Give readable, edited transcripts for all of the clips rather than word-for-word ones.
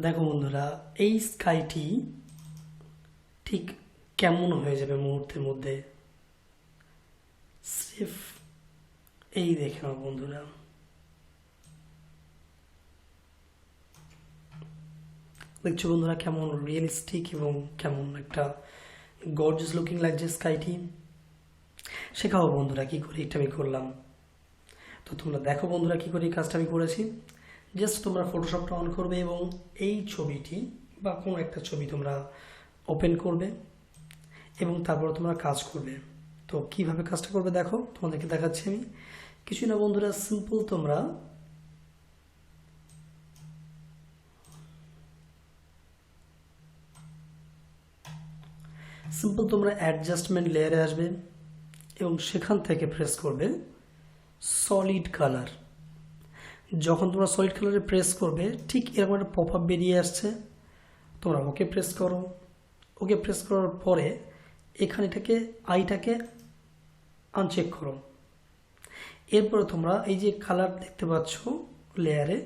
দেখো বন্ধুরা, এই স্কাইটি ঠিক কেমন হয়ে যাবে মুহূর্তের মধ্যে। স্রেফ এই দেখে নাও বন্ধুরা, দেখছো বন্ধুরা কেমন রিয়েলিস্টিক এবং কেমন একটা গর্জিয়াস লুকিং লাগছে স্কাইটি। শেখাও বন্ধুরা কি করে এটা আমি করলাম। তো তোমরা দেখো বন্ধুরা কি করে এই কাজটা আমি করেছি। জাস্ট তোমরা ফটোশপটা অন করবে এবং এই ছবিটি বা কোনো একটা ছবি তোমরা ওপেন করবে এবং তারপর তোমরা কাজ করবে। তো কিভাবে কাজটা করবে দেখো, তোমাদেরকে দেখাচ্ছি আমি। কিছু না বন্ধুরা, সিম্পল তোমরা অ্যাডজাস্টমেন্ট লেয়ারে আসবে এবং সেখান থেকে প্রেস করবে সলিড কালার। যখন তোমরা সলিড কালারে প্রেস করবে ঠিক এরকম একটা পপ আপ বেরিয়ে আসছে, তোমরা ওকে প্রেস করো। ওকে প্রেস করার পরে এখানেটাকে আইটাকে আনচেক করো। এরপরে তোমরা এই যে কালার দেখতে পাচ্ছ লেয়ারে,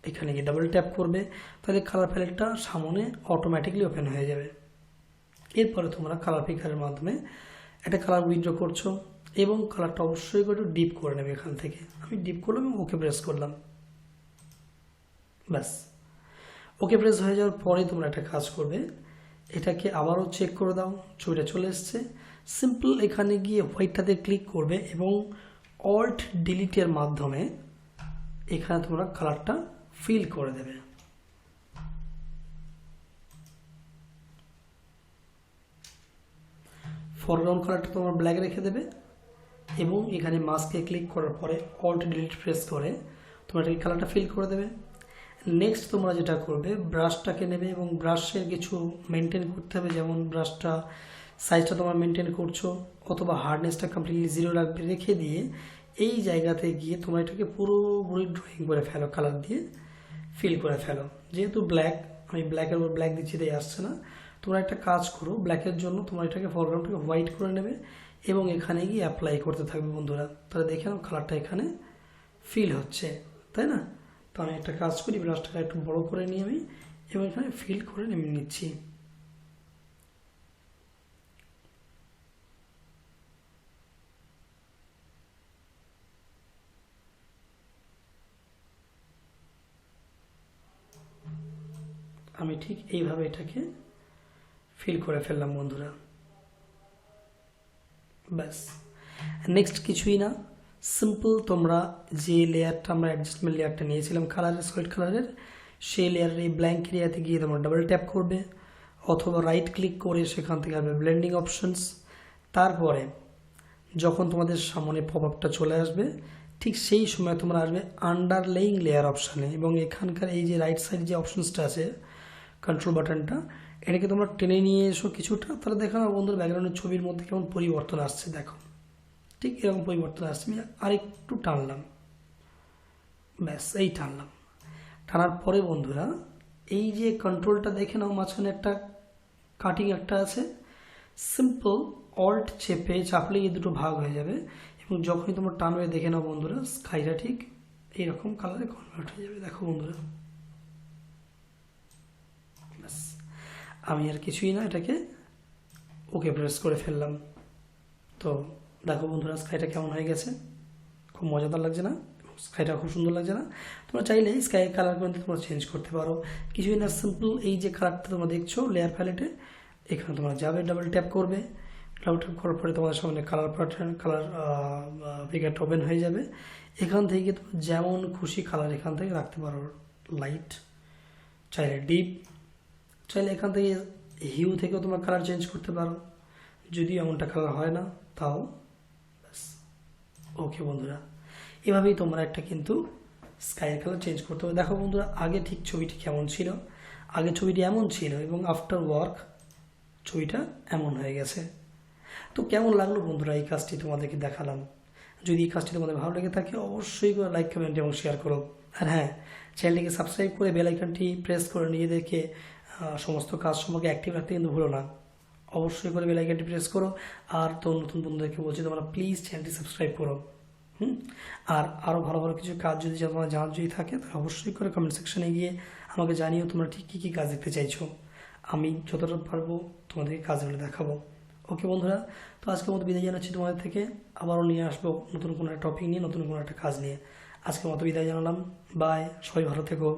এখানে গিয়ে ডাবল ট্যাপ করবে, তাহলে কালার প্যালেটটা সামনে অটোমেটিকলি ওপেন হয়ে যাবে। এরপরে তোমরা কালার পিকারের মাধ্যমে একটা কালার উইথড্র করছো এবং কালারটা অবশ্যই একটু ডিপ করে নেবে। এখান থেকে আমি ডিপ করলাম এবং ওকে প্রেস করলাম, ব্যাস। ওকে প্রেস হয়ে যাওয়ার পরে তোমরা একটা কাজ করবে, এটাকে আবারও চেক করে দাও, ছবিটা চলে এসছে। সিম্পল এখানে গিয়ে হোয়াইটটাতে ক্লিক করবে এবং অল্ট ডিলিটের মাধ্যমে এখানে তোমরা কালারটা ফিল করে দেবে। ফরগ্রাউন্ড কালারটা তোমরা ব্ল্যাক রেখে দেবে এবং এখানে মাস্কে ক্লিক করার পরে অল্ট ডিলিট প্রেস করে তোমরা এই কালারটা ফিল করে দেবে। নেক্সট তোমরা যেটা করবে, ব্রাশটাকে নেবে এবং ব্রাশের কিছু মেনটেন করতে হবে, যেমন ব্রাশটা সাইজটা তোমরা মেনটেন করছো অথবা হার্ডনেসটা কমপ্লিটলি জিরো রাখবে, রেখে দিয়ে এই জায়গাতে গিয়ে তোমরা এটাকে পুরোপুরি ড্রয়িং করে ফেলো, কালার দিয়ে ফিল করে ফেলো। যেহেতু ব্ল্যাক, আমি ব্ল্যাকের উপর ব্ল্যাক দিচ্ছি তাই আসছে না। তোমরা একটা কাজ করো, ব্ল্যাকের জন্য তোমরা এটাকে ফরগ্রাউন্ডটাকে হোয়াইট করে নেবে এবং এখানে গিয়ে অ্যাপ্লাই করতে থাকবে বন্ধুরা। তাহলে দেখে নাও কালারটা এখানে ফিল হচ্ছে, তাই না? তো আমি একটা কাজ করি, ব্রাশটাকে একটু বড় করে নিয়ে আমি এবং এখানে ফিল করে নেমে নিচ্ছি। আমি ঠিক এইভাবে এটাকে ফিল করে ফেললাম বন্ধুরা, ব্যাস। নেক্সট কিছুই না, সিম্পল তোমরা যে লেয়ারটা আমরা অ্যাডজাস্টমেন্ট লেয়ারটা নিয়েছিলাম কালারের, সলিড কালারের, সেই লেয়ারের এই ব্ল্যাঙ্ক এরিয়াতে গিয়ে তোমরা ডাবল ট্যাপ করবে অথবা রাইট ক্লিক করে সেখান থেকে আসবে ব্লেন্ডিং অপশনস। তারপরে যখন তোমাদের সামনে পপ আপটা চলে আসবে ঠিক সেই সময় তোমরা আসবে আন্ডারলেইং লেয়ার অপশানে এবং এখানকার এই যে রাইট সাইড যে অপশনসটা আছে কন্ট্রোল বাটনটা, এটাকে তোমরা টেনে নিয়ে এসো কিছুটা। তাহলে দেখো না বন্ধুর ব্যাকগ্রাউন্ডের ছবির মধ্যে কেমন পরিবর্তন আসছে, দেখো ঠিক এরকম পরিবর্তন আসছে। আমি আরেকটু টানলাম, ব্যাস এই টানলাম। টানার পরে বন্ধুরা এই যে কন্ট্রোলটা দেখে নাও, মাঝখানে একটা কাটিং একটা আছে, সিম্পল অল্ট চাপলে এই দুটো ভাগ হয়ে যাবে এবং যখনই তোমরা টানবে দেখে নাও বন্ধুরা স্কাইটা ঠিক এইরকম কালারে কনভার্ট হয়ে যাবে। দেখো বন্ধুরা, ব্যাস। আমি আর কিছুই না, এটাকে ওকে প্রেস করে ফেললাম। তো দেখো বন্ধুরা স্কাইটা কেমন হয়ে গেছে, খুব মজাদার লাগছে না? স্কাইটা খুব সুন্দর লাগছে না? তোমরা চাইলে স্কাই কালার কিন্তু তোমরা চেঞ্জ করতে পারো, কিছুই না। সিম্পল এই যে কালারটা তোমরা দেখছো লেয়ার প্যালেটে, এখানে তোমরা যাবে, ডাবল ট্যাপ করবে। ডাবল ট্যাপ করার পরে তোমাদের সামনে কালার প্যাটার্ন, কালার পিকারটা ওপেন হয়ে যাবে। এখান থেকে তোমরা যেমন খুশি কালার এখান থেকে রাখতে পারো, লাইট চাইলে ডিপ, চাইলে এখান থেকে হিউ থেকেও তোমরা কালার চেঞ্জ করতে পারো, যদিও এমনটা কালার হয় না তাও, ব্যাস। ওকে বন্ধুরা, এভাবেই তোমরা একটা কিন্তু স্কাইয়ের কালার চেঞ্জ করতে হবে। দেখো বন্ধুরা আগে ঠিক ছবিটি কেমন ছিল, আগে ছবিটি এমন ছিল এবং আফটার ওয়ার্ক ছবিটা এমন হয়ে গেছে। তো কেমন লাগলো বন্ধুরা এই কাজটি তোমাদেরকে দেখালাম। যদি এই কাজটি তোমাদের ভালো লেগে থাকে অবশ্যই করে লাইক, কমেন্ট এবং শেয়ার করো। আর হ্যাঁ, চ্যানেলটিকে সাবস্ক্রাইব করে বেল আইকনটি প্রেস করে নিজেদেরকে সমস্ত কাজ সম্পর্কে অ্যাক্টিভ রাখতে কিন্তু ভুলো না। অবশ্যই করে বেল আইকনটি প্রেস করো। আর তো নতুন বন্ধুদেরকে বলছি তোমরা প্লিজ চ্যানেলটি সাবস্ক্রাইব করো। আর আরও ভালো ভালো কিছু কাজ যদি তোমার জানার যদি থাকে তাহলে অবশ্যই করে কমেন্ট সেকশনে গিয়ে আমাকে জানিও তোমরা ঠিক কী কী কাজ দেখতে চাইছো। আমি যতটা পারবো তোমাদেরকে কাজগুলো দেখাবো। ওকে বন্ধুরা, তো আজকের মতো বিদায় জানাচ্ছি তোমাদের থেকে। আবারও নিয়ে আসবো নতুন কোনো একটা টপিক নিয়ে, নতুন কোনো একটা কাজ নিয়ে। আজকের মতো বিদায় জানালাম। বাই, সবাই ভালো থেকো।